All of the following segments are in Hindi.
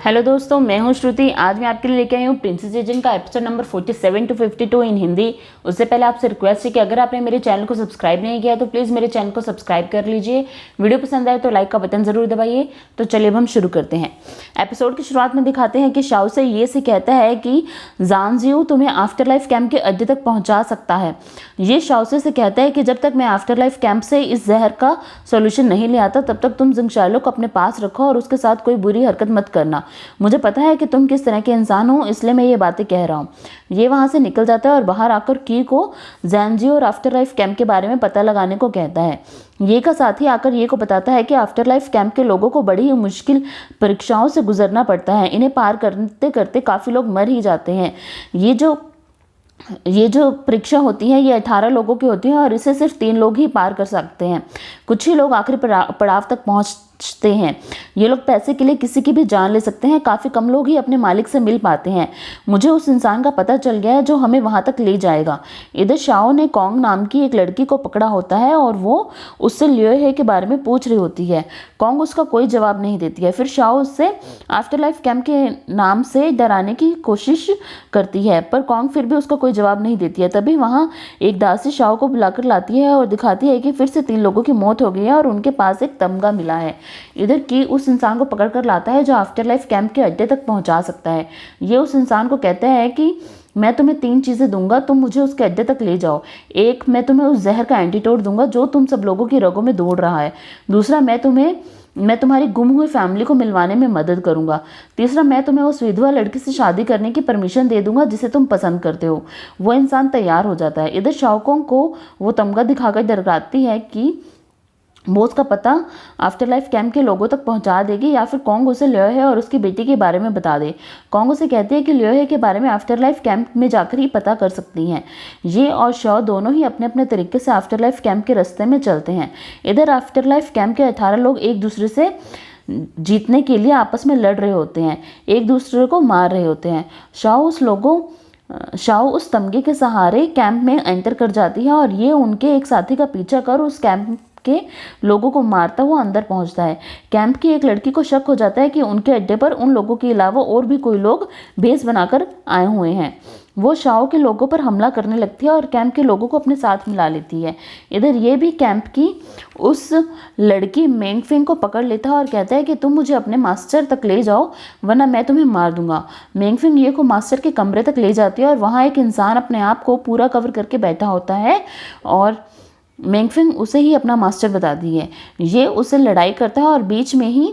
हेलो दोस्तों, मैं हूं श्रुति। आज मैं आपके लिए लेके आई हूं प्रिंसेस एजेंट का एपिसोड नंबर 47 टू 52 इन हिंदी। उससे पहले आपसे रिक्वेस्ट है कि अगर आपने मेरे चैनल को सब्सक्राइब नहीं किया तो प्लीज़ मेरे चैनल को सब्सक्राइब कर लीजिए। वीडियो पसंद आए तो लाइक का बटन ज़रूर दबाइए। तो चलिए अब हम शुरू करते हैं। एपिसोड की शुरुआत में दिखाते हैं कि शाओ से ये से कहता है कि ज़ांजियो तुम्हें आफ्टर लाइफ कैंप के अड्डे तक पहुँचा सकता है। ये शाओ से कहता है कि जब तक मैं आफ्टर लाइफ कैंप से इस जहर का सोल्यूशन नहीं ले आता तब तक तुम जिंगशालो को अपने पास रखो और उसके साथ कोई बुरी हरकत मत करना। मुझे पता है कि तुम किस तरह के इंसान हो, इसलिए मैं ये बातें कह रहा हूँ। ये वहाँ से निकल जाता है और बाहर आकर की को ज़ांजियो और आफ्टर लाइफ कैंप के बारे में पता लगाने को कहता है। ये का साथी आकर ये को बताता है कि आफ्टर लाइफ कैंप के लोगों को बड़ी ही मुश्किल परीक्षाओं से गुजरना पड़ता है। इन्हें पार करते करते काफ़ी लोग मर ही जाते हैं। ये जो परीक्षा होती है ये 18 लोगों की होती है और इसे सिर्फ 3 लोग ही पार कर सकते हैं। कुछ ही लोग आखिरी पड़ाव तक पहुंचते हैं। ये लोग पैसे के लिए किसी की भी जान ले सकते हैं। काफ़ी कम लोग ही अपने मालिक से मिल पाते हैं। मुझे उस इंसान का पता चल गया है जो हमें वहां तक ले जाएगा। इधर शाओ ने कॉन्ग नाम की एक लड़की को पकड़ा होता है और वो उससे लियोहे के बारे में पूछ रही होती है। कॉन्ग उसका कोई जवाब नहीं देती है। फिर शाओ उससे आफ्टर लाइफ कैंप के नाम से डराने की कोशिश करती है, पर कॉन्ग फिर भी उसका कोई जवाब नहीं देती है। तभी वहाँ एक दासी शाओ को बुलाकर लाती है और दिखाती है कि फिर से 3 लोगों की मौत हो गई है और उनके पास एक तमगा मिला है। इधर की उस इंसान को पकड़ कर लाता है जो आफ्टर लाइफ कैंप के अड्डे तक पहुंचा सकता है। ये उस इंसान को कहता है कि मैं तुम्हें 3 चीज़ें दूंगा, तुम मुझे उसके अड्डे तक ले जाओ। एक, मैं तुम्हें उस जहर का एंटीडोट दूंगा जो तुम सब लोगों की रगों में दौड़ रहा है। दूसरा, मैं तुम्हारी गुम हुई फैमिली को मिलवाने में मदद करूंगा। तीसरा, मैं तुम्हें उस विधवा लड़की से शादी करने की परमिशन दे दूंगा जिसे तुम पसंद करते हो। वो इंसान तैयार हो जाता है। इधर शाओकोंग को वो तमगा दिखाकर डराती है कि वो उसका पता आफ्टर लाइफ कैंप के लोगों तक पहुंचा देगी या फिर कॉन्ग उसे लियोहे और उसकी बेटी के बारे में बता दे। कॉन्ग उसे कहती है कि लियोहे के बारे में आफ्टर लाइफ कैंप में जाकर ही पता कर सकती हैं। ये और शॉ दोनों ही अपने अपने तरीके से आफ्टर लाइफ कैंप के रास्ते में चलते हैं। इधर आफ्टर लाइफ कैंप के 18 लोग एक दूसरे से जीतने के लिए आपस में लड़ रहे होते हैं, एक दूसरे को मार रहे होते हैं। शाओ उस तमगे के सहारे कैंप में एंटर कर जाती है और ये उनके एक साथी का पीछा कर उस कैंप के लोगों को मारता हुआ अंदर पहुंचता है। कैंप की एक लड़की को शक हो जाता है कि उनके अड्डे पर उन लोगों के अलावा और भी कोई लोग भेस बनाकर आए हुए हैं। वो शाओ के लोगों पर हमला करने लगती है और कैंप के लोगों को अपने साथ मिला लेती है। इधर ये भी कैंप की उस लड़की मेंगफिंग को पकड़ लेता है और कहता है कि तुम मुझे अपने मास्टर तक ले जाओ वरना मैं तुम्हें मार दूंगा। मेंगफिंग ये को मास्टर के कमरे तक ले जाती है और वहाँ एक इंसान अपने आप को पूरा कवर करके बैठा होता है और मेंगफिंग उसे ही अपना मास्टर बताती है। ये उससे लड़ाई करता है और बीच में ही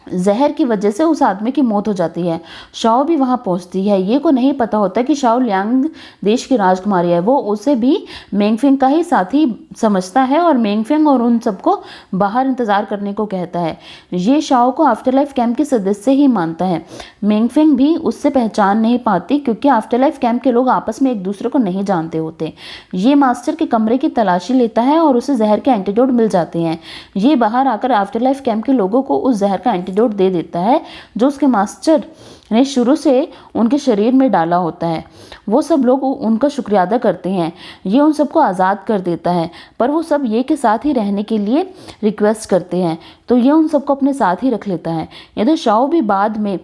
जहर की वजह से उस आदमी की मौत हो जाती है। शाओ भी वहां पहुंचती है। ये को नहीं पता होता कि शाओ लियांग देश की राजकुमारी है। वो उसे भी मेंगफिंग का ही साथी समझता है और मेंगफिंग और उन सबको बाहर इंतजार करने को कहता है। ये शाओ को आफ्टर लाइफ कैंप के सदस्य ही मानता है। मेंगफिंग भी उससे पहचान नहीं पाती क्योंकि आफ्टर लाइफ कैंप के लोग आपस में एक दूसरे को नहीं जानते होते। ये मास्टर के कमरे की तलाशी लेता है और उसे जहर के एंटीडोट मिल जाते हैं। ये बाहर आकर आफ्टर लाइफ कैंप के लोगों को उस जहर का एंटीडोट दे देता है जो उसके मास्टर ने शुरू से उनके शरीर में डाला होता है। वो सब लोग उनका शुक्रिया अदा करते हैं। ये उन सबको आज़ाद कर देता है, पर वो सब ये के साथ ही रहने के लिए रिक्वेस्ट करते हैं, तो ये उन सबको अपने साथ ही रख लेता है। इधर शाओ भी बाद में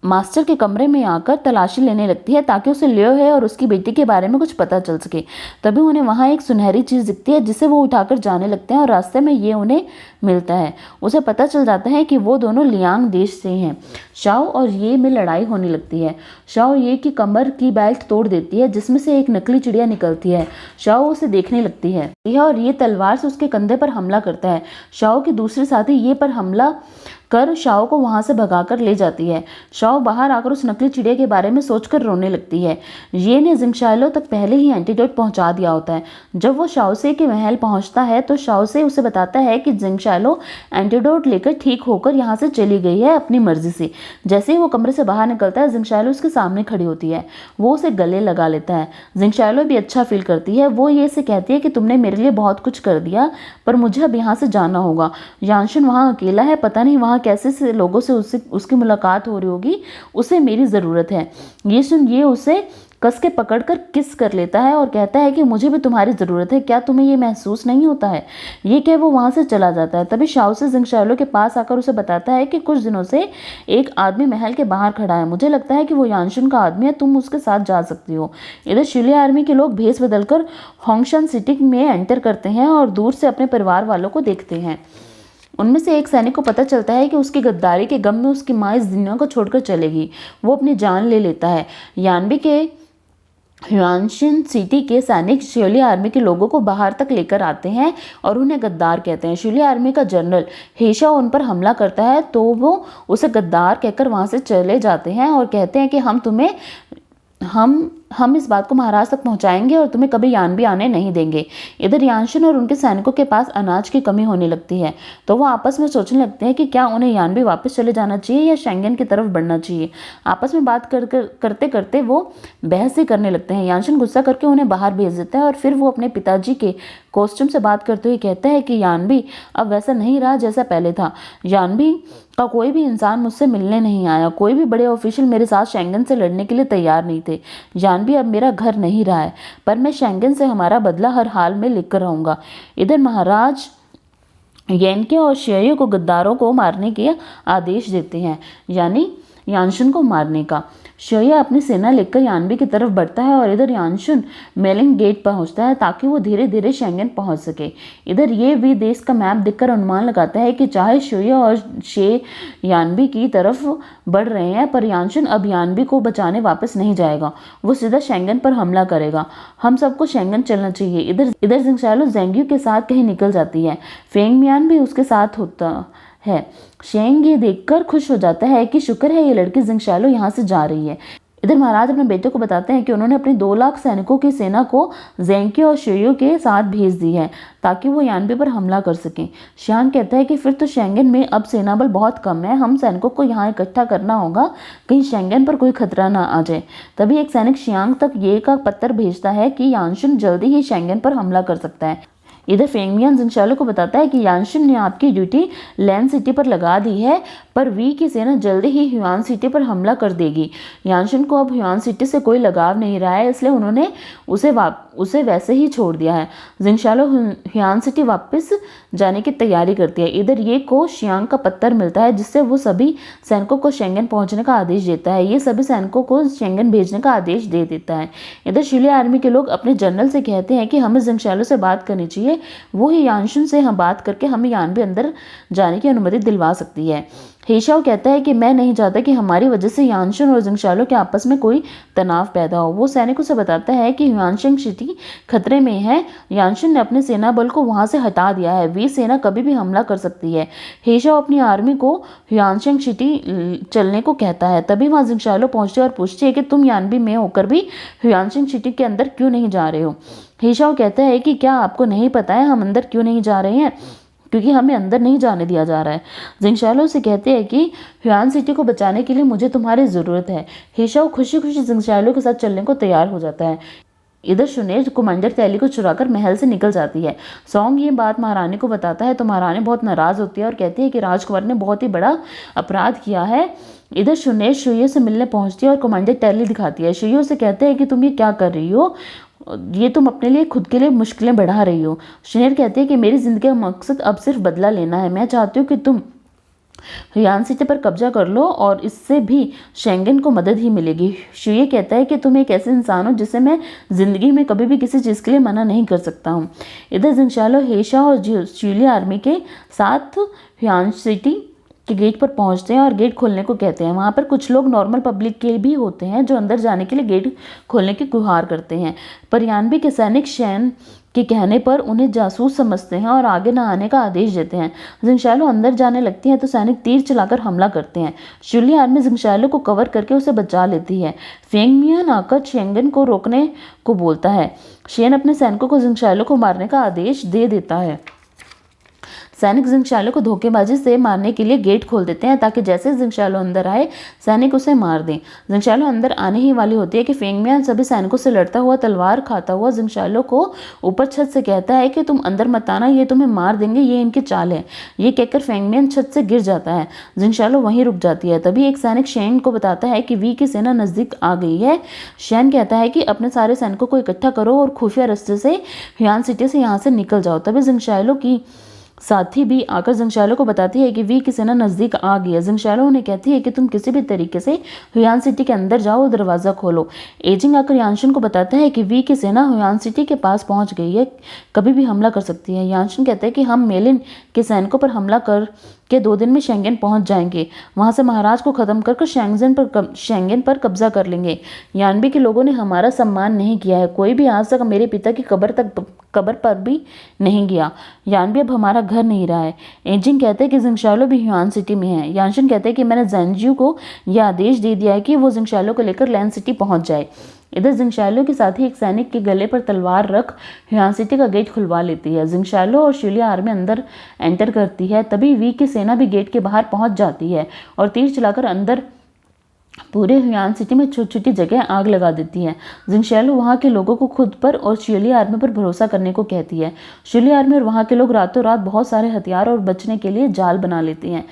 मास्टर के कमरे में आकर तलाशी लेने लगती है ताकि उसे लियोहे और उसकी बेटी के बारे में कुछ पता चल सके। तभी उन्हें वहाँ एक सुनहरी चीज़ दिखती है जिसे वो उठाकर जाने लगते हैं और रास्ते में ये उन्हें मिलता है। उसे पता चल जाता है कि वो दोनों लियांग देश से हैं। शाओ और ये में लड़ाई होने लगती है। शाओ ये की कमर की बेल्ट तोड़ देती है जिसमें से एक नकली चिड़िया निकलती है। शाओ उसे देखने लगती है और ये तलवार से उसके कंधे पर हमला करता है। शाओ की दूसरे साथी ये पर हमला कर शाओ को वहां से भगाकर ले जाती है। शाओ बाहर आकर उस नकली चिड़िया के बारे में सोचकर रोने लगती है। ये ने जिंगशालो तक पहले ही एंटीडोट पहुंचा दिया होता है। जब वो शाओ से के महल पहुंचता है तो शाओ से उसे बताता है कि जिंगशालो एंटीडोट लेकर ठीक होकर यहाँ से चली गई है अपनी मर्जी से। जैसे ही वो कमरे से बाहर निकलता है जिंगशालो उसके सामने खड़ी होती है। वो उसे गले लगा लेता है। जिंगशालो भी अच्छा फील करती है। वो ये से कहती है कि तुमने मेरे लिए बहुत कुछ कर दिया पर मुझे अब यहाँ से जाना होगा। यानशुन वहाँ अकेला है, पता नहीं वहाँ कैसे से लोगों से उसकी मुलाकात हो रही होगी, उसे मेरी ज़रूरत है। ये सुन ये उसे कस के पकड़कर किस कर लेता है और कहता है कि मुझे भी तुम्हारी ज़रूरत है, क्या तुम्हें ये महसूस नहीं होता है। ये कह वो वहाँ से चला जाता है। तभी शाओसी जिंगशालो के पास आकर उसे बताता है कि कुछ दिनों से एक आदमी महल के बाहर खड़ा है, मुझे लगता है कि वो यानशुन का आदमी है, तुम उसके साथ जा सकती हो। इधर शिली आर्मी के लोग भेस बदलकर होंगशान सिटी में एंटर करते हैं और दूर से अपने परिवार वालों को देखते हैं। उनमें से एक सैनिक को पता चलता है कि उसकी गद्दारी के गम में उसकी माँ इस दुनिया को छोड़कर चलेगी। वो अपनी जान ले लेता है। यानबी के ह्यूआनशिन सिटी के सैनिक शियोली आर्मी के लोगों को बाहर तक लेकर आते हैं और उन्हें गद्दार कहते हैं। शियोली आर्मी का जनरल हेशा उन पर हमला करता है तो वो उसे गद्दार कहकर वहाँ से चले जाते हैं और कहते हैं कि हम इस बात को महाराज तक पहुंचाएंगे और तुम्हें कभी यानबी आने नहीं देंगे। इधर यानशिन और उनके सैनिकों के पास अनाज की कमी होने लगती है तो वो आपस में सोचने लगते हैं कि क्या उन्हें यानबी वापस चले जाना चाहिए या शेंगन की तरफ बढ़ना चाहिए। आपस में बात करते करते वो बहस ही करने लगते हैं। यानशिन गुस्सा करके उन्हें बाहर भेज देता है और फिर वो अपने पिताजी के कॉस्ट्यूम से बात करते हुए कहता है कि यानबी अब वैसा नहीं रहा जैसा पहले था। यानबी का कोई भी इंसान मुझसे मिलने नहीं आया, कोई भी बड़े ऑफिशियल मेरे साथ शेंगन से लड़ने के लिए तैयार नहीं थे। यानबी अब मेरा घर नहीं रहा है, पर मैं शेंगन से हमारा बदला हर हाल में लेकर रहूंगा। इधर महाराज येनके और शेयो को गद्दारों को मारने के आदेश देते हैं, यानी यानशुन को मारने का। शेया अपनी सेना लेकर यानबी की तरफ बढ़ता है और इधर यानशुन मेलिंग गेट पहुंचता है ताकि वो धीरे धीरे शेंगन पहुंच सके। इधर ये भी देश का मैप देखकर अनुमान लगाता है कि चाहे शेया और शे यानबी की तरफ बढ़ रहे हैं पर यानशुन अब यानबी को बचाने वापस नहीं जाएगा, वो सीधा शेंगन पर हमला करेगा। हम सबको शेंगन चलना चाहिए। इधर जिंगशालो जेंग्यू के साथ कहीं निकल जाती है। फेंग मियान भी उसके साथ होता है। शेंग ये देखकर खुश हो जाता है कि शुक्र है ये लड़की जिंगशालो यहाँ से जा रही है। इधर महाराज अपने बेटे को बताते हैं कि उन्होंने अपनी 2 लाख सैनिकों की सेना को जेंग्यू और शेयो के साथ भेज दी है ताकि वो यानबी पर हमला कर सकें। शियान कहता है कि फिर तो शेंगन में अब सेना बल बहुत कम है, हम सैनिकों को यहाँ इकट्ठा करना होगा, कहीं शेंगन पर कोई खतरा ना आ जाए। तभी एक सैनिक शियांग तक ये का पत्र भेजता है कि यानशुन जल्दी ही शेंगन पर हमला कर सकता है। इधर फेंगमियान जिंगशालो को बताता है कि यानशुन ने आपकी ड्यूटी लैन सिटी पर लगा दी है, पर वी की सेना जल्दी ही ह्यूआन सिटी पर हमला कर देगी। यानशुन को अब ह्यूआन सिटी से कोई लगाव नहीं रहा है, इसलिए उन्होंने उसे वैसे ही छोड़ दिया है। जिंगशालो ह्यूआन सिटी वापस जाने की तैयारी करती है। इधर ये को शियांग का पत्थर मिलता है जिससे वो सभी सैनिकों को शेंगन पहुंचने का आदेश देता है। ये सभी सैनिकों को शेंगन भेजने का आदेश दे देता है। इधर शिली आर्मी के लोग अपने जनरल से कहते हैं कि हमें जिंगशालो से बात करनी चाहिए, वो ही यानशुन से हम बात करके हमें यानबी अंदर जाने की अनुमति दिलवा सकती है। हेशाओ कहता है कि मैं नहीं चाहता कि हमारी वजह से यानशुन और जिंगशालो के आपस में कोई तनाव पैदा हो। वो सैनिकों से बताता है कि ह्यूआनशिंग सिटी खतरे में है, यानशुन ने अपने सेना बल को वहां से हटा दिया है, वी सेना कभी भी हमला कर सकती है। हेशाओ अपनी आर्मी को ह्यूआनशिंग सिटी चलने को कहता है। तभी वहां जिंगशालो पहुंचती है और पूछती है कि तुम यानबी में होकर भी ह्यूआनशिंग सिटी के अंदर क्यों नहीं जा रहे हो। हेशाओ कहता है कि क्या आपको नहीं पता है हम अंदर क्यों नहीं जा रहे हैं, क्योंकि हमें अंदर नहीं जाने दिया जा रहा है। जिंगशालो से कहते हैं कि ह्यूआन सिटी को बचाने के लिए मुझे तुम्हारी ज़रूरत है। हेशाओ खुशी खुशी जिंगशालो के साथ चलने को तैयार हो जाता है। इधर शुनेज कमांडर तैली को चुराकर महल से निकल जाती है। सॉन्ग ये बात महारानी को बताता है तो महारानी बहुत नाराज़ होती है और कहती है कि राजकुमार ने बहुत ही बड़ा अपराध किया है। इधर शुनेज शुयो से मिलने पहुंचती है और कमांडर तैली दिखाती है। शुयो से कहते हैं कि तुम ये क्या कर रही हो, ये तुम अपने लिए खुद के लिए मुश्किलें बढ़ा रही हो। शनेर कहती है कि मेरी ज़िंदगी का मकसद अब सिर्फ बदला लेना है, मैं चाहती हूँ कि तुम ह्यूआन सिटी पर कब्जा कर लो और इससे भी शेंगन को मदद ही मिलेगी। शुये कहता है कि तुम एक ऐसे इंसान हो जिसे मैं ज़िंदगी में कभी भी किसी चीज़ के लिए मना नहीं कर सकता हूँ। इधर जिंगशालो हेशा और शिली आर्मी के साथ ह्यूआन सिटी के गेट पर पहुंचते हैं और गेट खोलने को कहते हैं। वहाँ पर कुछ लोग नॉर्मल पब्लिक के भी होते हैं जो अंदर जाने के लिए गेट खोलने की गुहार करते हैं, पर यानबी के सैनिक शैन के कहने पर उन्हें जासूस समझते हैं और आगे न आने का आदेश देते हैं। जिंगशालो अंदर जाने लगती है तो सैनिक तीर चलाकर हमला करते हैं। शिली आर्मी जिंगशालो को कवर करके उसे बचा लेती है। फेंग मियान आकर शेंगन को रोकने को बोलता है। शेन अपने सैनिकों को जिंगशालो को मारने का आदेश दे देता है। सैनिक जिंगशालो को धोखेबाजी से मारने के लिए गेट खोल देते हैं ताकि जैसे जिंगशालो अंदर आए सैनिक उसे मार दें। जिंगशालो अंदर आने ही वाली होती है कि फेंगमियान सभी सैनिकों से लड़ता हुआ तलवार खाता हुआ जिंगशालो को ऊपर छत से कहता है कि तुम अंदर मत आना, ये तुम्हें मार देंगे, ये इनकी चाल है। ये कहकर फेंगमियान छत से गिर जाता है। जिंगशालो वहीं रुक जाती है। तभी एक सैनिक शेन को बताता है कि वी की सेना नजदीक आ गई है। शेन कहता है कि अपने सारे सैनिकों को इकट्ठा करो और खुफिया रास्ते से ह्युआन सिटी से यहाँ से निकल जाओ। तभी जिंगशालो की साथी भी आकर जिंगशालो को बताती है कि वी की सेना नजदीक आ गई है। जिंगशालो उन्हें कहती है कि तुम किसी भी तरीके से ह्युआन सिटी के अंदर जाओ और दरवाजा खोलो। एजिंग आकर यानशिन को बताता है कि वी की सेना ह्युआन सिटी के पास पहुंच गई है, कभी भी हमला कर सकती है। यानशिन कहते हैं कि हम मेलिन के सैनिकों पर हमला कर के 2 दिन में शेंगेन पहुंच जाएंगे। वहां से महाराज को खत्म कर शेंगेन पर कब्जा कर लेंगे। यानबी के लोगों ने हमारा सम्मान नहीं किया है, कोई भी आज तक मेरे पिता की कब्र पर भी नहीं गया। यानबी अब हमारा घर नहीं रहा है। एजिंग कहते हैं कि जिंगशालो भी ह्युआन सिटी में है। यानशिन कहते हैं कि मैंने ज़ेंजियू को यह आदेश दे दिया है कि वो जिंगशालो को लेकर लैंड सिटी पहुंच जाए। इधर जिंगशालो के साथ ही एक सैनिक के गले पर तलवार रख ह्युआन सिटी का गेट खुलवा लेती है। जिंगशालो और शिलिया आर्मी अंदर एंटर करती है। तभी वी की सेना भी गेट के बाहर पहुंच जाती है और तीर चलाकर अंदर पूरे ह्युआन सिटी में छोटी छोटी जगह आग लगा देती है। जिंगशालो वहाँ के लोगों को खुद पर और शिलिया आर्मी पर भरोसा करने को कहती है। शिलिया आर्मी और वहाँ के लोग रातों रात बहुत सारे हथियार और बचने के लिए जाल बना लेती हैं।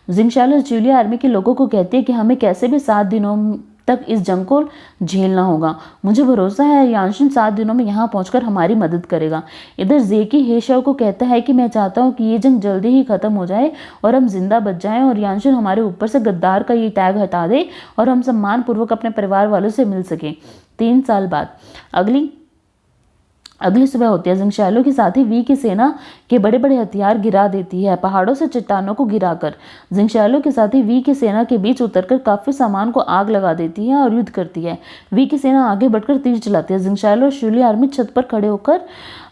जिंगशालो शिलिया आर्मी के लोगों को कहती है कि हमें कैसे भी 7 दिनों तक इस जंग को झेलना होगा। मुझे भरोसा है यानशिन 7 दिनों में यहाँ पहुंचकर हमारी मदद करेगा। इधर जेकी हेशाओ को कहता है कि मैं चाहता हूँ कि ये जंग जल्दी ही खत्म हो जाए और हम जिंदा बच जाएं और यानशिन हमारे ऊपर से गद्दार का ये टैग हटा दे और हम सम्मान पूर्वक अपने परिवार वालों से मिल सकें। 3 साल बाद अगली सुबह होती है। जिंगशालो के साथ ही वी की सेना के बड़े बड़े हथियार गिरा देती है, पहाड़ों से चट्टानों को गिराकर। जिंगशालो के साथ ही वी की सेना के बीच उतरकर काफी सामान को आग लगा देती है और युद्ध करती है। वी की सेना आगे बढ़कर तीर चलाती है। जिंगशालो और शिलिया आर्मी छत पर खड़े होकर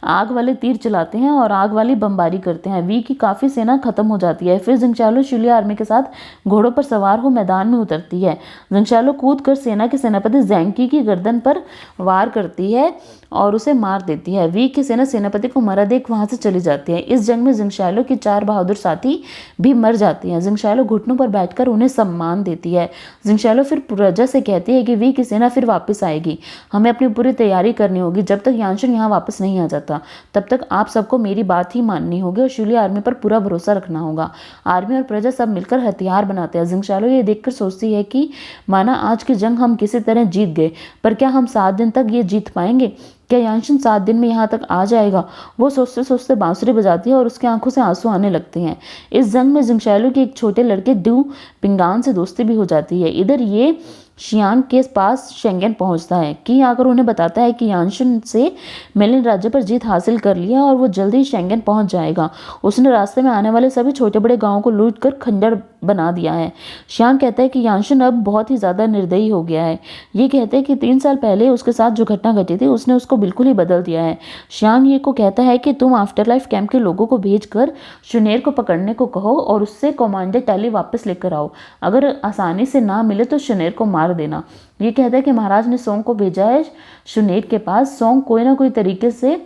आग वाले तीर चलाते हैं और आग वाली बमबारी करते हैं। वी की काफी सेना खत्म हो जाती है। फिर जिंगशालो शिलिया आर्मी के साथ घोड़ों पर सवार हो मैदान में उतरती है। जिंगशालो कूद कर सेना के सेनापति ज़ैंकी की गर्दन पर वार करती है और उसे मार देती है। वी की सेना सेनापति को मरा देख वहां से चली जाती है। इस जंग में जिंगशालो की 4 बहादुर साथी भी मर जाती हैं। जिंगशालो घुटनों पर बैठकर उन्हें सम्मान देती है। जिंगशालो फिर प्रजा से कहती है कि वी की सेना फिर वापस आएगी, हमें अपनी पूरी तैयारी करनी होगी। जब तक यानशिन यहाँ वापस नहीं आ जाता तब तक आप सबको मेरी बात ही माननी होगी और शिलिया आर्मी पर पूरा भरोसा रखना होगा। आर्मी और प्रजा सब मिलकर हथियार बनाते हैं। जिंगशालो ये देखकर सोचती है कि माना आज की जंग हम किसी तरह जीत गए, पर क्या हम 7 दिन तक ये जीत पाएंगे? क्या यानशिन 7 दिन में यहाँ तक आ जाएगा? वो सोचते सोचते बांसुरी बजाती है और उसकी आंखों से आंसू आने लगते हैं। इस जंग में जिंगशालो के एक छोटे लड़के ड्यू पिंगान से दोस्ती भी हो जाती है। इधर ये शियांग के पास शेंगेन पहुंचता है कि आकर उन्हें बताता है कि यानशिन से मेलिन राज्य पर जीत हासिल कर लिया और वो जल्दी ही शेंगेन पहुंच जाएगा। उसने रास्ते में आने वाले सभी छोटे बड़े गांवों को लूट कर खंडर बना दिया है। शियांग कहता है कि यानशिन अब बहुत ही ज़्यादा निर्दयी हो गया है। ये कहते हैं कि 3 साल पहले उसके साथ जो घटना घटी थी उसने उसको बिल्कुल ही बदल दिया है। शियांग ये को कहता है कि तुम आफ्टर लाइफ कैंप के लोगों को भेजकर शुनेर को पकड़ने को कहो और उससे कमांडर टैली वापस लेकर आओ। अगर आसानी से ना मिले तो शुनेर को मार देना। ये कहता है कि महाराज ने सोंग को भेजा है शुनेर के पास। सोंग कोई ना कोई तरीके से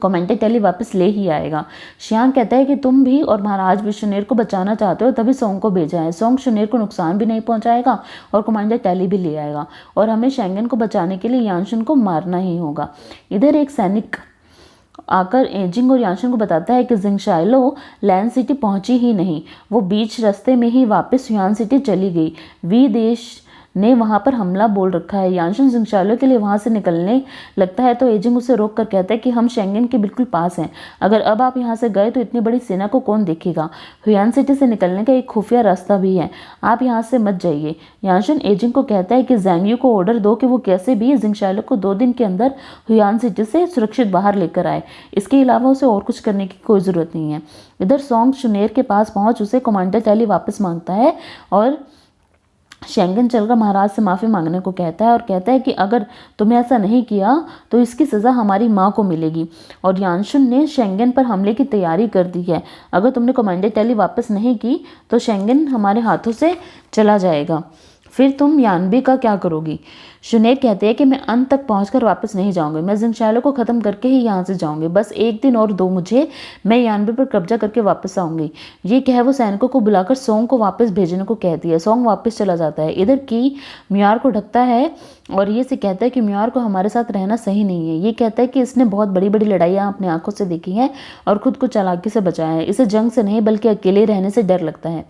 कमांडर टैली वापस ले ही आएगा। शियांग कहता है कि तुम भी और महाराज भी शुनेर को बचाना चाहते हो, तभी सोंग को भेजा है। सोंग शुनेर को नुकसान भी नहीं पहुंचाएगा और कमांडर टैली भी ले आएगा और हमें शेंगेन को बचाने के लिए यानशिन को मारना ही होगा। इधर एक सैनिक आकर एजिंग और यानशिन को बताता है कि जिंगशालो लैंड सिटी पहुंची ही नहीं, वो बीच रास्ते में ही वापस ह्युआन सिटी चली गई। वी देश ने वहां पर हमला बोल रखा है। यानशिन जिंगशालो के लिए वहां से निकलने लगता है तो एजिंग उसे रोक कर कहता है कि हम शेंगेन के बिल्कुल पास हैं, अगर अब आप यहाँ से गए तो इतनी बड़ी सेना को कौन देखेगा? ह्युआन सिटी से निकलने का एक खुफिया रास्ता भी है, आप यहाँ से मत जाइए। यानशिन एजिंग को कहता है कि ज़ैंगियू को ऑर्डर दो कि वो कैसे भी जिंगशालो को 2 दिन के अंदर ह्युआन सिटी से सुरक्षित बाहर लेकर आए। इसके अलावा उसे और कुछ करने की कोई ज़रूरत नहीं है। इधर सोंग शुनेर के पास पहुंच उसे कमांडर टैली वापस मांगता है और शेंगेन चलकर महाराज से माफ़ी मांगने को कहता है और कहता है कि अगर तुमने ऐसा नहीं किया तो इसकी सज़ा हमारी माँ को मिलेगी और यानशिन ने शेंगेन पर हमले की तैयारी कर दी है। अगर तुमने कमांडर टैली वापस नहीं की तो शेंगेन हमारे हाथों से चला जाएगा। फिर तुम यानबी का क्या करोगी? शुनेर कहते हैं कि मैं अंत तक पहुंचकर वापस नहीं जाऊंगी, मैं जिंगशालो को ख़त्म करके ही यहाँ से जाऊंगी, बस एक दिन और दो मुझे, मैं यानबी पर कब्जा करके वापस आऊंगी। ये कह वो सैनिकों को बुलाकर सोंग को वापस भेजने को कहती है। सोंग वापस चला जाता है। इधर की म्यार को ढकता है और ये से कहता है कि म्यार को हमारे साथ रहना सही नहीं है। ये कहता है कि इसने बहुत बड़ी बड़ी लड़ाइयाँ अपनी आंखों से देखी हैं और खुद को चालाकी से बचाया है, इसे जंग से नहीं बल्कि अकेले रहने से डर लगता है।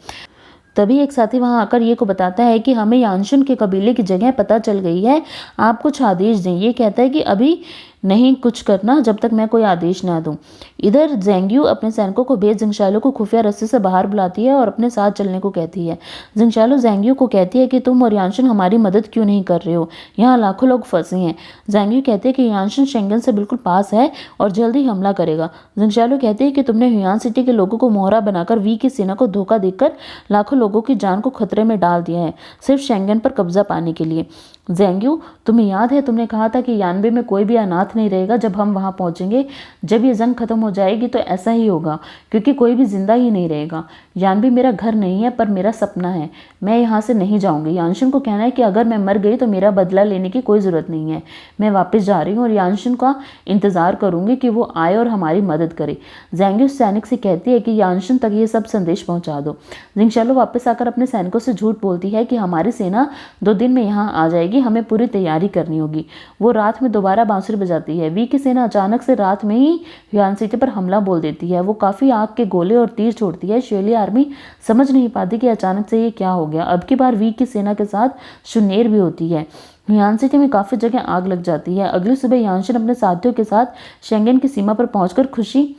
तभी एक साथी वहां आकर ये को बताता है कि हमें यानशुन के कबीले की जगह पता चल गई है, आप कुछ आदेश दें। ये कहता है कि अभी नहीं कुछ करना जब तक मैं कोई आदेश ना दूं। इधर जेंग्यू अपने सैनिकों को भेज जिंगशालो को खुफिया रस्से से बाहर बुलाती है और अपने साथ चलने को कहती है। जिंगशालो जेंग्यू को कहती है कि तुम और यानशुन हमारी मदद क्यों नहीं कर रहे हो, यहाँ लाखों लोग फंसे हैं। जेंग्यू कहते हैं कि यानशुन शेंगन से बिल्कुल पास है और जल्द ही हमला करेगा। जिंगशालो कहते हैं कि तुमने ह्यूआन सिटी के लोगों को मोहरा बनाकर वी की सेना को धोखा देकर लाखों लोगों की जान को खतरे में डाल दिया है, सिर्फ शेंगन पर कब्जा पाने के लिए। जेंग्यू, तुम्हें याद है तुमने कहा था कि यानबे में कोई भी अनाथ नहीं रहेगा जब हम वहां पहुंचेंगे। जब ये जंग खत्म हो जाएगी तो ऐसा ही होगा, क्योंकि कोई भी जिंदा ही नहीं रहेगा। यानबे मेरा घर नहीं है पर मेरा सपना है, मैं यहाँ से नहीं जाऊंगी। यानशुन को कहना है कि अगर मैं मर गई तो मेरा बदला लेने की कोई ज़रूरत नहीं है, मैं वापस जा रही हूँ और यानशुन का इंतज़ार करूंगी कि वो आए और हमारी मदद करे। जेंग्यू सैनिक से कहती है कि यानशुन तक ये सब संदेश पहुँचा दो। जिंगशालो वापस आकर अपने सैनिकों से झूठ बोलती है कि हमारी सेना 2 दिन में यहाँ आ जाएगी, हमें पूरी तैयारी करनी होगी। वो रात में दोबारा बांसुरी बजाती है। वी की सेना अचानक से रात में ही ह्यूआन सिटी पर हमला बोल देती है। वो काफ़ी आग के गोले और तीर छोड़ती है। शेली आर्मी समझ नहीं पाती कि अचानक से ये क्या हो गया। अब की बार वी की सेना के साथ शुनेर भी होती है। ह्यूआन सिटी में काफ़ी जगह आग लग जाती है। अगली सुबह यानशन अपने साथियों के साथ शेंगन की सीमा पर पहुंचकर खुशी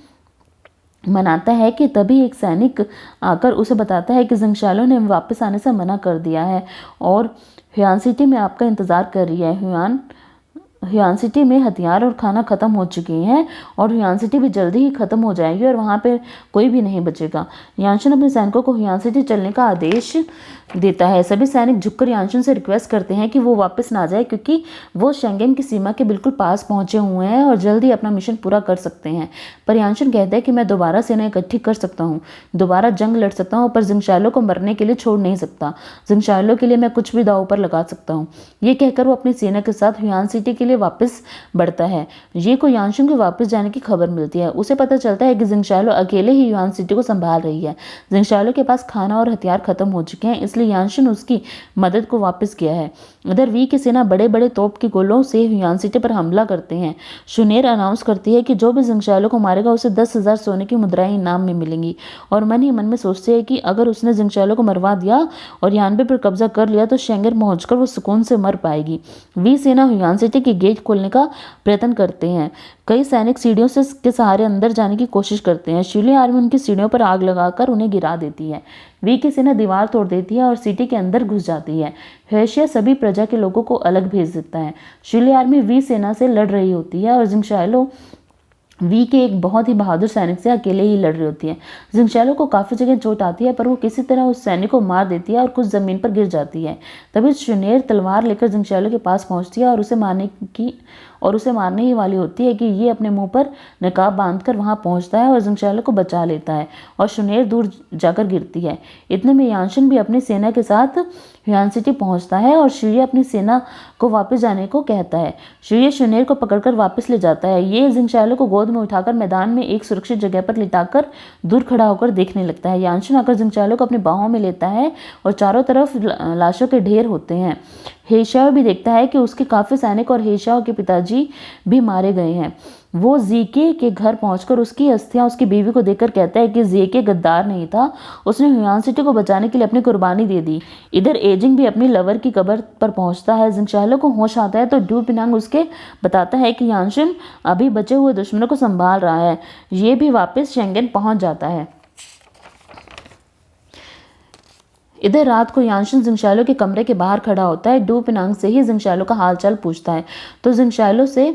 मनाता है कि तभी एक सैनिक आकर उसे बताता है कि जिंगशालो ने वापस आने से मना कर दिया है और ह्यूआन सिटी में आपका इंतज़ार कर रही है। ह्यूआन सिटी में हथियार और खाना ख़त्म हो चुके हैं और ह्यूआन सिटी भी जल्दी ही ख़त्म हो जाएगी और वहाँ पे कोई भी नहीं बचेगा। यानशन अपने सैनिकों को ह्यूआन सिटी चलने का आदेश देता है। सभी सैनिक झुककर यानशन से रिक्वेस्ट करते हैं कि वो वापस ना जाए, क्योंकि वो शेंगन की सीमा के बिल्कुल पास पहुंचे हुए हैं और जल्दी अपना मिशन पूरा कर सकते हैं। पर यानशन कहता है कि मैं दोबारा सेना इकट्ठी कर सकता हूँ, दोबारा जंग लड़ सकता हूँ, पर जिंगशालो को मरने के लिए छोड़ नहीं सकता। जिंगशालो के लिए मैं कुछ भी दांव पर लगा सकता हूँ। ये कहकर वो अपनी सेना के साथ ह्यूआन सिटी के लिए वापस बढ़ता है। ये को यानशन के वापस जाने की खबर मिलती है। उसे पता चलता है कि जिंगशालो अकेले ही ह्यूआन सिटी को संभाल रही है। जिंगशालो के पास खाना और हथियार खत्म हो चुके हैं, इसलिए यानशन उसकी मदद को वापस किया है। इधर वी की सेना बड़े बड़े तोप के गोलों से ह्यूआन सिटी पर हमला करते हैं। शुनेर अनाउंस करती है कि जो भी जिंगशालो को मारेगा उसे 10,000 सोने की मुद्राएं इनाम में मिलेंगी और मन ही मन में सोचते हैं कि अगर उसने जिंगशालो को मरवा दिया और यानबे पर कब्जा कर लिया तो शेंगन पहुंचकर वो सुकून से मर पाएगी। वी सेना ह्यूआन सिटी की गेट खोलने का प्रयत्न करते हैं। कई सैनिक सीढ़ियों से के सहारे अंदर जाने की कोशिश करते हैं। शिली आर्मी उनकी सीढ़ियों पर आग लगाकर उन्हें गिरा देती है। वी की सेना दीवार तोड़ देती है और सिटी के अंदर घुस जाती है। हेशिया सभी प्रजा के लोगों को अलग भेज देता है। शिली आर्मी वी सेना से लड़ रही होती है और जिंगशालो वी के एक बहुत ही बहादुर सैनिक से अकेले ही लड़ रही होती है। जिंगशालो को काफ़ी जगह चोट आती है, पर वो किसी तरह उस सैनिक को मार देती है और कुछ ज़मीन पर गिर जाती है। तभी शुनेर तलवार लेकर जिंगशालो के पास पहुंचती है और उसे मारने ही वाली होती है कि ये अपने मुंह पर नकाब बांधकर वहां पहुंचता है और जिंगशालो को बचा लेता है और शुनेर दूर जाकर गिरती है। इतने में यानशन भी अपनी सेना के साथ ह्यूआन सिटी पहुंचता है और शिरिया अपनी सेना को वापस जाने को कहता है। शिरिया शुनेर को पकड़कर वापस ले जाता है। ये जिंगशालो को गोद में उठाकर मैदान में एक सुरक्षित जगह पर लिटाकर दूर खड़ा होकर देखने लगता है। यानशन आकर जिंगशालो को अपनी बाहों में लेता है और चारों तरफ लाशों के ढेर होते हैं। हेशाओ भी देखता है कि उसके काफ़ी सैनिक और हेशाओ के पिताजी भी मारे गए हैं। वो जीके के घर पहुंचकर उसकी अस्थियां उसकी बीवी को देखकर कहता है कि जीके गद्दार नहीं था, उसने ह्यूआन सिटी को बचाने के लिए अपनी कुर्बानी दे दी। इधर एजिंग भी अपनी लवर की कब्र पर पहुंचता है। जिंगशालो को होश आता है तो डू पिनांग उसके बताता है कि यानशन अभी बचे हुए दुश्मनों को संभाल रहा है। ये भी वापस शेंगन पहुंच जाता है। इधर रात को यानशन जिंगशालो के कमरे के बाहर खड़ा होता है। डू पिनांग से ही जिंगशालो का हालचाल पूछता है तो जिंगशालो से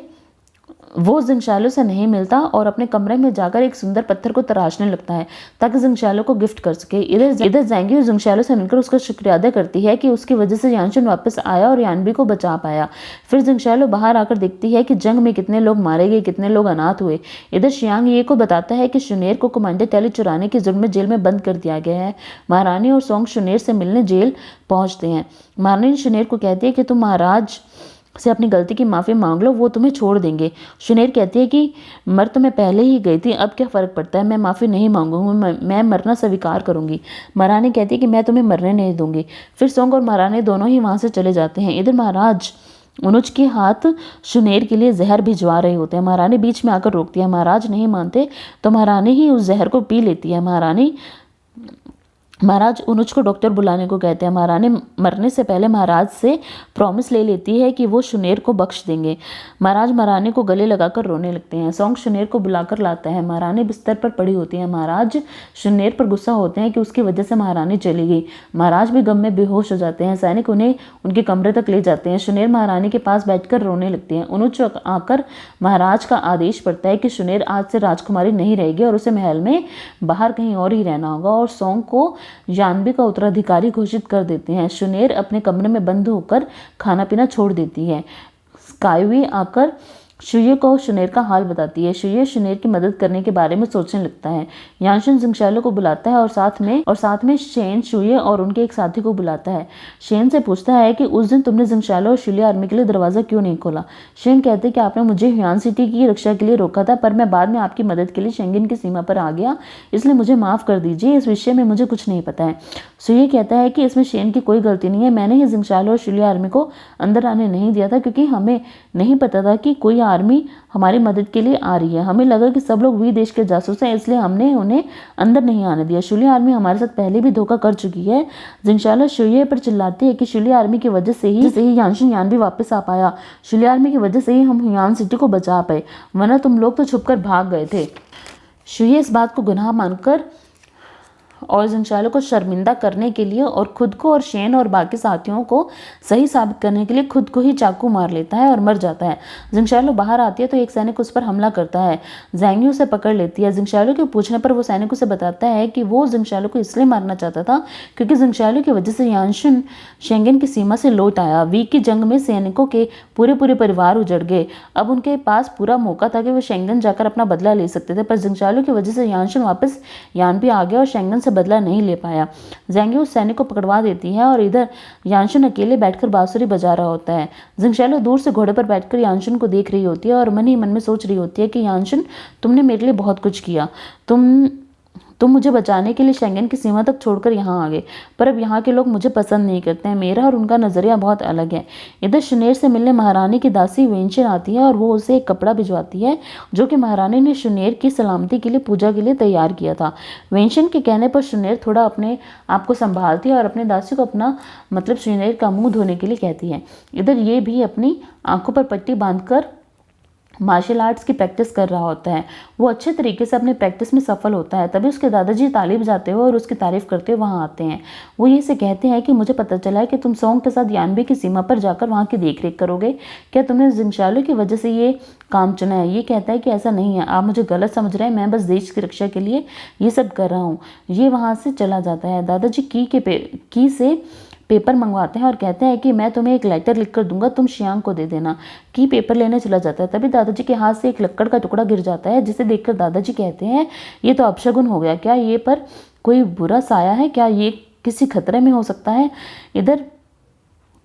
वो जिंगशालो से नहीं मिलता और अपने कमरे में जाकर एक सुंदर पत्थर को तराशने लगता है ताकि जिंगशालो को गिफ्ट कर सके। इधर ज़ैंगियो जिंगशालो से मिलकर उसका शुक्रिया अदा करती है कि उसकी वजह से यानशुन वापस आया और यानबी को बचा पाया। फिर जिंगशालो बाहर आकर देखती है कि जंग में कितने लोग मारे गए, कितने लोग अनाथ हुए। इधर शियांग ये को बताता है कि शुनेर को कमांडर टैली चुराने के जुर्म में जेल में बंद कर दिया गया है। महारानी और सोंग शुनेर से मिलने जेल पहुंचते हैं। महारानी शुनेर को कहती है कि तुम महाराज से अपनी गलती की माफ़ी मांग लो, वो तुम्हें छोड़ देंगे। शुनेर कहती है कि मर तो मैं पहले ही गई थी, अब क्या फ़र्क पड़ता है, मैं माफ़ी नहीं मांगूंगी, मैं मरना स्वीकार करूंगी। महारानी कहती है कि मैं तुम्हें मरने नहीं दूंगी। फिर सोंग और महारानी दोनों ही वहाँ से चले जाते हैं। इधर महाराज अनुज के हाथ शुनेर के लिए जहर भिजवा रहे होते हैं। महारानी बीच में आकर रोकती है। महाराज नहीं मानते तो महारानी ही उस जहर को पी लेती है। महाराज अनुज को डॉक्टर बुलाने को कहते हैं। महारानी मरने से पहले महाराज से प्रॉमिस ले लेती है कि वो शुनेर को बख्श देंगे। महाराज महारानी को गले लगाकर रोने लगते हैं। सोंग शुनेर को बुलाकर लाता है। महारानी बिस्तर पर पड़ी होती है। महाराज शुनेर पर गुस्सा होते हैं कि उसकी वजह से महारानी चली गई। महाराज भी गम में बेहोश हो जाते हैं। सैनिक उन्हें उनके कमरे तक ले जाते हैं। शुनेर महारानी के पास बैठकर रोने लगती हैं। अनुज आकर महाराज का आदेश पड़ता है कि शुनेर आज से राजकुमारी नहीं रहेगी और उसे महल में बाहर कहीं और ही रहना होगा और सोंग को यानबी का उत्तराधिकारी घोषित कर देते हैं। शुनेर अपने कमरे में बंद होकर खाना पीना छोड़ देती है। स्काईवी आकर शुये को शुनेर का हाल बताती है। शुये शुनेर की मदद करने के बारे में सोचने लगता है। यानशुन जिंगशालो को बुलाता है और साथ में शेन, शुये और उनके एक साथी को बुलाता है। शेन से पूछता है कि उस दिन तुमने जिंगशालो और शुलिया आर्मी के लिए दरवाज़ा क्यों नहीं खोला। शेन कहते हैं कि आपने मुझे ह्युआन सिटी की रक्षा के लिए रोका था, पर मैं बाद में आपकी मदद के लिए शेंगन की सीमा पर आ गया, इसलिए मुझे माफ़ कर दीजिए, इस विषय में मुझे कुछ नहीं पता है। शुये कहता है कि इसमें शेन की कोई गलती नहीं है, मैंने ही जिंगशालो और शुलिया आर्मी को अंदर आने नहीं दिया था क्योंकि हमें नहीं पता था कि कोई आर्मी हमारी मदद के लिए आ रही है। हमें लगा कि सब लोग वी देश के जासूस हैं, इसलिए हमने उन्हें अंदर नहीं आने दिया। शुलिया आर्मी हमारे साथ पहले भी धोखा कर चुकी है। जिंगशालो शुये पर चिल्लाती है कि शुलिया आर्मी की वजह से ही यानशुन यानबी वापस आ पाया। शुलिया आर्मी की वजह से ही हम ह्युआन सिटी को बचा पाए, वरना तुम लोग तो छुपकर भाग गए थे। शुये इस बात को गुनाह मानकर और जिंगशालो को शर्मिंदा करने के लिए और खुद को और शेन और बाकी साथियों को सही साबित करने के लिए खुद को ही चाकू मार लेता है और मर जाता है। जिंगशालो बाहर आती है तो एक सैनिक उस पर हमला करता है। ज़ैंगियो उसे पकड़ लेती है। जिंगशालो के पूछने पर वो सैनिक उसे बताता है कि वो जिंगशालो को इसलिए मारना चाहता था क्योंकि जिंगशालो की वजह से यानशुन शेंगन की सीमा से लौट आया। वी की जंग में सैनिकों के पूरे परिवार उजड़ गए। अब उनके पास पूरा मौका था कि वो शेंगन जाकर अपना बदला ले सकते थे, पर जिंगशालो की वजह से यानशुन वापस यानबी आ गया और शेंगन से बदला नहीं ले पाया। ज़ैंगियो उस सैनिक को पकड़वा देती है और इधर यानशुन अकेले बैठकर बांसुरी बजा रहा होता है। जिंगशालो दूर से घोड़े पर बैठकर यानशुन को देख रही होती है और मन ही मन में सोच रही होती है कि यानशुन, तुमने मेरे लिए बहुत कुछ किया, तुम मुझे बचाने के लिए शेंगन की सीमा तक छोड़कर यहाँ आ गए, पर अब यहाँ के लोग मुझे पसंद नहीं करते हैं। मेरा और उनका नज़रिया बहुत अलग है। इधर शुनेर से मिलने महारानी की दासी वेंशन आती है और वो उसे एक कपड़ा भिजवाती है जो कि महारानी ने शुनेर की सलामती के लिए पूजा के लिए तैयार किया था। वेंशन के कहने पर शुनेर थोड़ा अपने आप को संभालती है और अपने दासी को अपना मतलब शुनेर का मुँह धोने के लिए कहती है। इधर ये भी अपनी आंखों पर पट्टी बांधकर मार्शल आर्ट्स की प्रैक्टिस कर रहा होता है। वो अच्छे तरीके से अपने प्रैक्टिस में सफल होता है। तभी उसके दादाजी तालीब जाते हुए और उसकी तारीफ करते हुए वहाँ आते हैं। वो ये से कहते हैं कि मुझे पता चला है कि तुम सोंग के साथ यानबी की सीमा पर जाकर वहाँ की देख रेख करोगे, क्या तुमने जिंगशालो की वजह से ये काम चुना है। ये कहता है कि ऐसा नहीं है, आप मुझे गलत समझ रहे हैं, मैं बस देश की रक्षा के लिए ये सब कर रहा हूँ। ये वहाँ से चला जाता है। दादाजी की से पेपर मंगवाते हैं और कहते हैं कि मैं तुम्हें एक लेटर लिख कर दूंगा, तुम शियांग को दे देना। की पेपर लेने चला जाता है। तभी दादाजी के हाथ से एक लक्कड़ का टुकड़ा गिर जाता है, जिसे देखकर दादाजी कहते हैं ये तो अपशगुन हो गया, क्या ये पर कोई बुरा साया है, क्या ये किसी खतरे में हो सकता है, इधर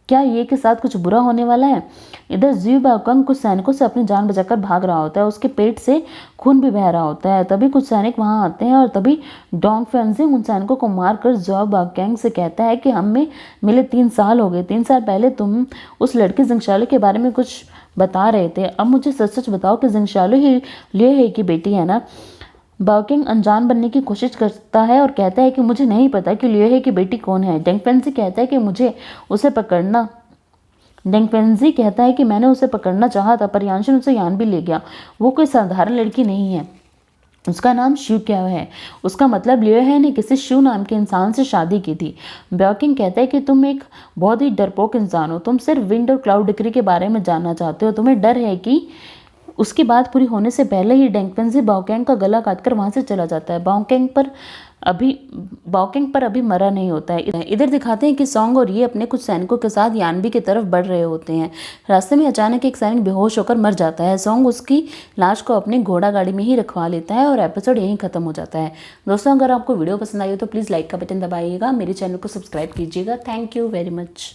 क्या ये के साथ कुछ बुरा होने वाला है। इधर ज़्यू बाओकंग कुछ सैनिकों से अपनी जान बचाकर भाग रहा होता है। उसके पेट से खून भी बह रहा होता है। तभी कुछ सैनिक वहां आते हैं और तभी डोंग फेंजिंग उन सैनिकों को मारकर ज़्यू बाओकंग से कहता है कि हमें मिले 3 साल हो गए। 3 साल पहले तुम उस लड़की जिंगशालो के बारे में कुछ बता रहे थे, अब मुझे सच सच बताओ कि जिंगशालो ही लिये की बेटी है ना। बाओकिंग अनजान बनने की कोशिश करता है और कहता है कि मुझे नहीं पता कि लिये की बेटी कौन है। डेंग फेंजी कहता है कि मुझे उसे पकड़ना डेंग फेंजी कहता है कि मैंने उसे पकड़ना चाहा था, पर यानशुन उसे यान भी ले गया। वो कोई साधारण लड़की नहीं है, उसका नाम शू क्या है। उसका मतलब लियो है ने किसी शू नाम के इंसान से शादी की थी। बाओकिंग कहता है कि तुम एक बहुत ही डरपोक इंसान हो, तुम सिर्फ विंड और क्लाउड डिक्री के बारे में जानना चाहते हो। तुम्हें डर है कि उसकी बात पूरी होने से पहले ही डेंगपेंजी बाओकेंग का गला काटकर वहां से चला जाता है। बाओकेंग पर अभी मरा नहीं होता है। इधर दिखाते हैं कि सॉन्ग और ये अपने कुछ सैनिकों के साथ यानबी की तरफ बढ़ रहे होते हैं। रास्ते में अचानक एक सैनिक बेहोश होकर मर जाता है। सॉन्ग उसकी लाश को अपनी घोड़ा गाड़ी में ही रखवा लेता है और एपिसोड यहीं खत्म हो जाता है। दोस्तों, अगर आपको वीडियो पसंद आई हो तो प्लीज़ लाइक का बटन दबाइएगा, मेरे चैनल को सब्सक्राइब कीजिएगा। Thank you very much.